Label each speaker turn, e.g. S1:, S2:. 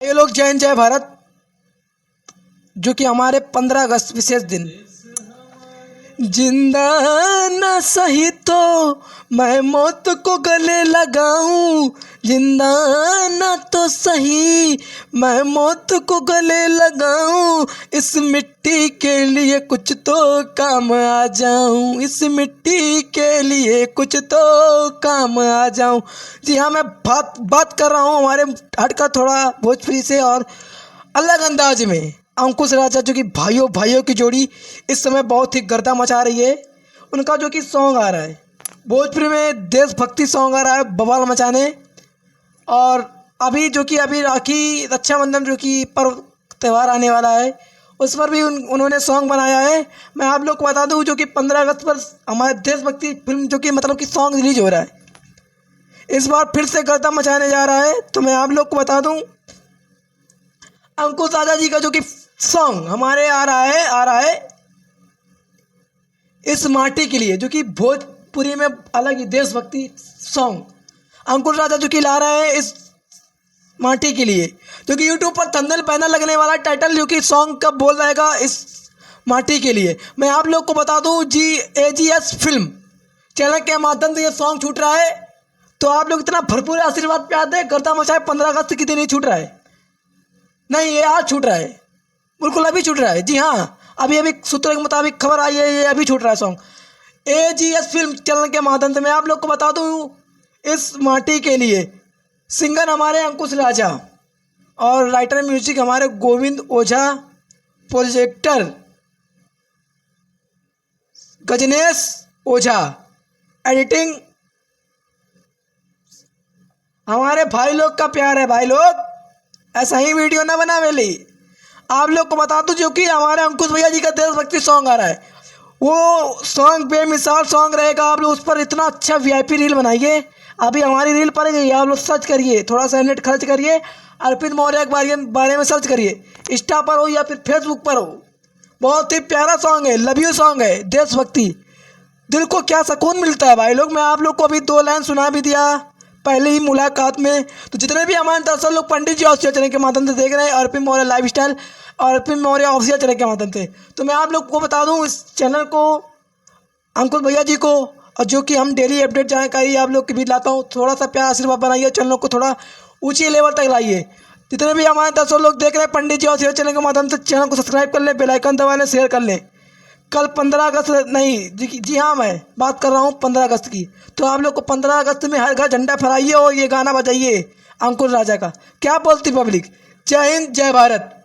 S1: ये लोग जय हिंद जय भारत, जो कि हमारे 15 अगस्त विशेष दिन। जिंदा न सही तो मैं मौत को गले लगाऊं, जिंदा न तो सही मैं मौत को गले लगाऊं, इस मिट्टी के लिए कुछ तो काम आ जाऊं, इस मिट्टी के लिए कुछ तो काम आ जाऊं। जी हाँ, मैं बात कर रहा हूँ हमारे हटकर थोड़ा भोजपुरी से और अलग अंदाज में। अंकुश राजा, जो कि भाइयों की जोड़ी इस समय बहुत ही गर्दा मचा रही है। उनका जो कि सॉन्ग आ रहा है भोजपुरी में, देशभक्ति सॉन्ग आ रहा है बवाल मचाने। और अभी राखी रक्षाबंधन जो कि पर्व त्यौहार आने वाला है, उस पर भी उन्होंने सॉन्ग बनाया है। मैं आप लोग को बता दूं, जो कि 15 अगस्त पर हमारे देशभक्ति फिल्म जो कि मतलब कि सॉन्ग रिलीज हो रहा है, इस बार फिर से गर्दा मचाने जा रहा है। तो मैं आप लोग को बता दूं, अंकुश राजा जी का जो कि सॉन्ग हमारे आ रहा है इस माटी के लिए, जो कि भोजपुरी में अलग ही देशभक्ति सॉन्ग अंकुश राजा जो कि ला रहे हैं इस माटी के लिए, जो कि यूट्यूब पर थंबनेल पैनल लगने वाला टाइटल जो कि सॉन्ग का बोल रहेगा इस माटी के लिए। मैं आप लोग को बता दूं, AGS फिल्म चैनल के माध्यम से ये सॉन्ग छूट रहा है। तो आप लोग इतना भरपूर आशीर्वाद प्यार दें, गर्दा मचाए। 15 अगस्त के दिन ही छूट रहा है, नहीं ये आज छूट रहा है, बिल्कुल अभी छूट रहा है। जी हाँ, अभी सूत्रों के मुताबिक खबर आई है, ये अभी छूट रहा है सॉन्ग AGS फिल्म चैनल के माध्यम से। मैं आप लोग को बता दूं, इस माटी के लिए सिंगर हमारे अंकुश राजा और राइटर म्यूजिक हमारे गोविंद ओझा, प्रोजेक्टर गजनेश ओझा, एडिटिंग हमारे भाई लोग का प्यार है। भाई लोग ऐसा ही वीडियो ना बना मेली। आप लोग को बता दूं, जो कि हमारे अंकुश भैया जी का देशभक्ति सॉन्ग आ रहा है, वो सॉन्ग बेमिसाल सॉन्ग रहेगा। आप लोग उस पर इतना अच्छा VIP रील बनाइए। अभी हमारी रील पर गई, आप लोग सर्च करिए, थोड़ा सा नेट खर्च करिए, अर्पित मौर्य के बारे में सर्च करिए, इंस्टा पर हो या फिर फेसबुक पर हो। बहुत ही प्यारा सॉन्ग है, लव यू सॉन्ग है, देशभक्ति। दिल को क्या सुकून मिलता है भाई लोग। मैं आप लोग को अभी 2 लाइन सुना भी दिया पहले ही मुलाकात में। तो जितने भी हमारे दर्शक लोग पंडित जी ऑफिशियल चैनल के माध्यम से देख रहे हैं, अर्पित मौर्य लाइफ स्टाइल और अर्पित मौर्य ऑफिशियल चैनल के माध्यम से, तो मैं आप लोग को बता दूं, इस चैनल को अंकुश भैया जी को, और जो कि हम डेली अपडेट जानकारी आप लोग के बीच लाता हूँ, थोड़ा सा प्यार आशीर्वाद बनाइए, चैनल को थोड़ा ऊंची लेवल तक लाइए। जितने भी हमारे दर्शक लोग देख रहे हैं पंडित जी ऑफिशियल चैनल के माध्यम से, चैनल को सब्सक्राइब कर ले, बेल आइकन दबा लें, शेयर कर लें। कल 15 अगस्त नहीं जी हाँ, मैं बात कर रहा हूँ 15 अगस्त की। तो आप लोग को 15 अगस्त में हर घर झंडा फहराइए और ये गाना बजाइए अंकुश राजा का। क्या बोलती पब्लिक? जय हिंद जय भारत।